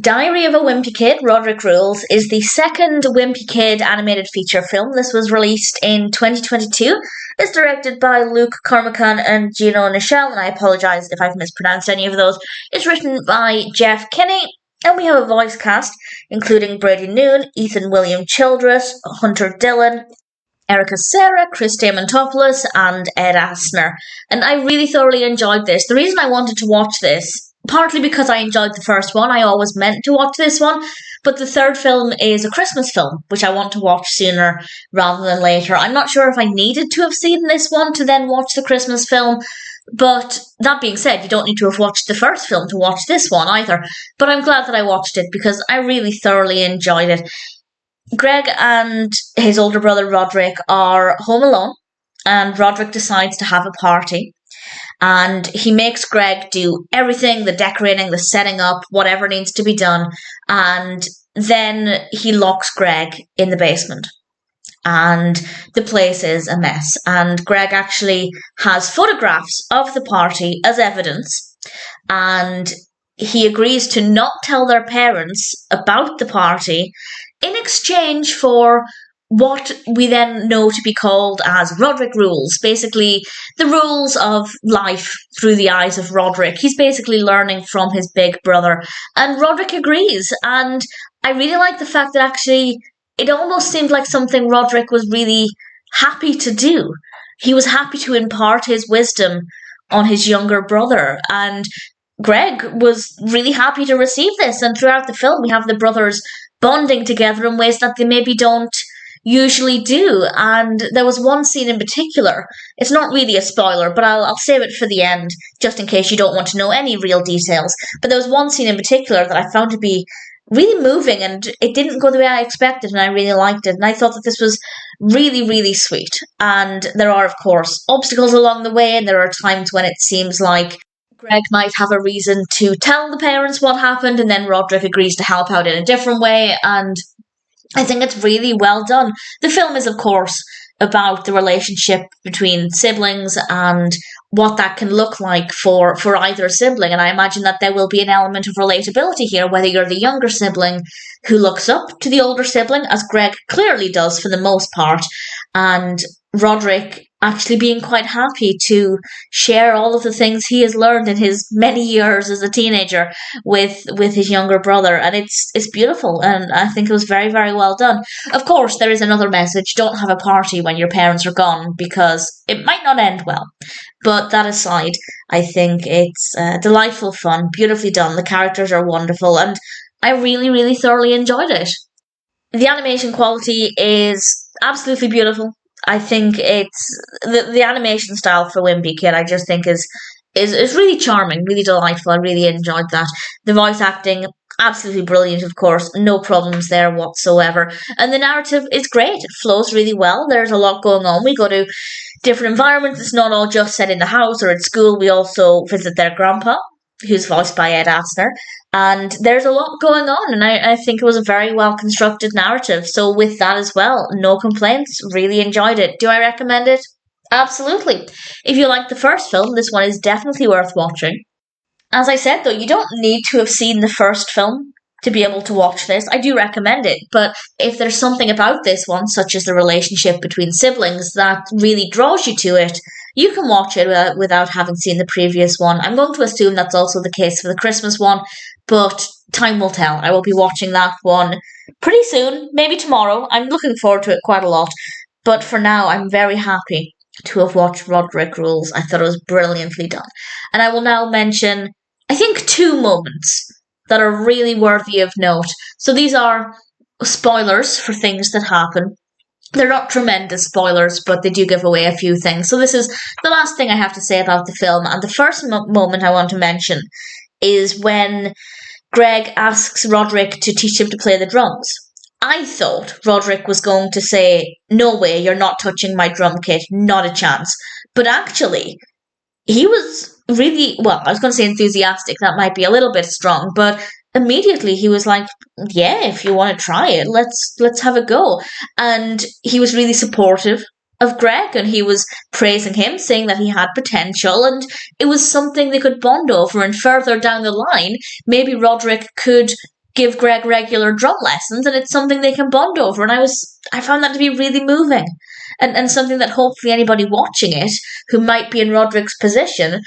Diary of a Wimpy Kid, Rodrick Rules, is the second Wimpy Kid animated feature film. This was released in 2022. It's directed by Luke Cormican and Gino Nichelle, and I apologise if I've mispronounced any of those. It's written by Jeff Kinney, and we have a voice cast, including Brady Noon, Ethan William Childress, Hunter Dillon, Erica Cerra, Chris Diamantopoulos, and Ed Asner. And I really thoroughly enjoyed this. The reason I wanted to watch this, partly because I enjoyed the first one, I always meant to watch this one, but the third film is a Christmas film, which I want to watch sooner rather than later. I'm not sure if I needed to have seen this one to then watch the Christmas film, but that being said, you don't need to have watched the first film to watch this one either. But I'm glad that I watched it because I really thoroughly enjoyed it. Greg and his older brother Rodrick are home alone, and Rodrick decides to have a party. And he makes Greg do everything, the decorating, the setting up, whatever needs to be done. And then he locks Greg in the basement. And the place is a mess. And Greg actually has photographs of the party as evidence. And he agrees to not tell their parents about the party in exchange for what we then know to be called as Rodrick rules. Basically, the rules of life through the eyes of Rodrick. He's basically learning from his big brother. And Rodrick agrees. And I really like the fact that actually it almost seemed like something Rodrick was really happy to do. He was happy to impart his wisdom on his younger brother. And Greg was really happy to receive this. And throughout the film, we have the brothers bonding together in ways that they maybe don't usually do. And there was one scene in particular, it's not really a spoiler, but I'll save it for the end, just in case you don't want to know any real details. But there was one scene in particular that I found to be really moving, and it didn't go the way I expected, and I really liked it. And I thought that this was really, really sweet. And there are, of course, obstacles along the way, and there are times when it seems like Greg might have a reason to tell the parents what happened, and then Rodrick agrees to help out in a different way, and I think it's really well done. The film is, of course, about the relationship between siblings and what that can look like for either sibling, and I imagine that there will be an element of relatability here, whether you're the younger sibling who looks up to the older sibling, as Greg clearly does for the most part, and Rodrick actually being quite happy to share all of the things he has learned in his many years as a teenager with his younger brother. And it's beautiful, and I think it was very, very well done. Of course, there is another message: don't have a party when your parents are gone, because it might not end well. But that aside, I think it's delightful fun, beautifully done. The characters are wonderful, and I really, really thoroughly enjoyed it. The animation quality is absolutely beautiful. I think it's the animation style for Wimpy Kid, I just think is really charming, really delightful. I really enjoyed that. The voice acting, absolutely brilliant, of course. No problems there whatsoever. And the narrative is great. It flows really well. There's a lot going on. We go to different environments. It's not all just set in the house or at school. We also visit their grandpa, who's voiced by Ed Asner. And there's a lot going on, and I think it was a very well-constructed narrative. So with that as well, no complaints, really enjoyed it. Do I recommend it? Absolutely. If you like the first film, this one is definitely worth watching. As I said, though, you don't need to have seen the first film to be able to watch this. I do recommend it, but if there's something about this one, such as the relationship between siblings, that really draws you to it, you can watch it without having seen the previous one. I'm going to assume that's also the case for the Christmas one, but time will tell. I will be watching that one pretty soon, maybe tomorrow. I'm looking forward to it quite a lot, but for now, I'm very happy to have watched Rodrick Rules. I thought it was brilliantly done. And I will now mention, I think, 2 moments that are really worthy of note. So these are spoilers for things that happen. They're not tremendous spoilers, but they do give away a few things. So this is the last thing I have to say about the film. And the first moment I want to mention is when Greg asks Rodrick to teach him to play the drums. I thought Rodrick was going to say, "No way, you're not touching my drum kit, not a chance." But actually, he was really, well, I was going to say enthusiastic, that might be a little bit strong, but immediately he was like, "Yeah, if you want to try it, let's have a go." And he was really supportive of Greg, and he was praising him, saying that he had potential, and it was something they could bond over. And further down the line, maybe Rodrick could give Greg regular drum lessons, and it's something they can bond over. And I found that to be really moving, and something that hopefully anybody watching it who might be in Rodrick's position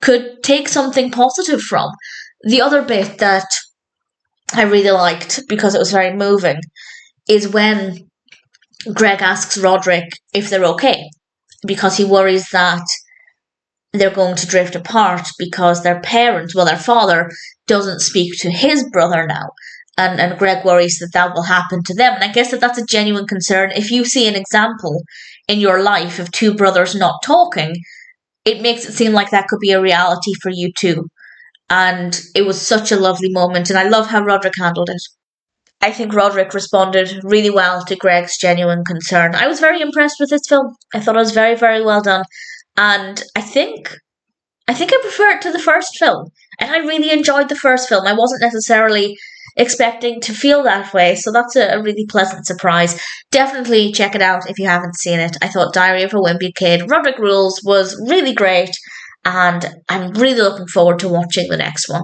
could take something positive from. The other bit that I really liked, because it was very moving, is when Greg asks Rodrick if they're okay, because he worries that they're going to drift apart because their father doesn't speak to his brother now. And Greg worries that that will happen to them. And I guess that's a genuine concern. If you see an example in your life of two brothers not talking, it makes it seem like that could be a reality for you too. And it was such a lovely moment, and I love how Rodrick handled it. I think Rodrick responded really well to Greg's genuine concern. I was very impressed with this film. I thought it was very, very well done. And I think I prefer it to the first film. And I really enjoyed the first film. I wasn't necessarily expecting to feel that way, so that's a really pleasant surprise. Definitely check it out if you haven't seen it. I thought Diary of a Wimpy Kid, Rodrick Rules was really great, and I'm really looking forward to watching the next one.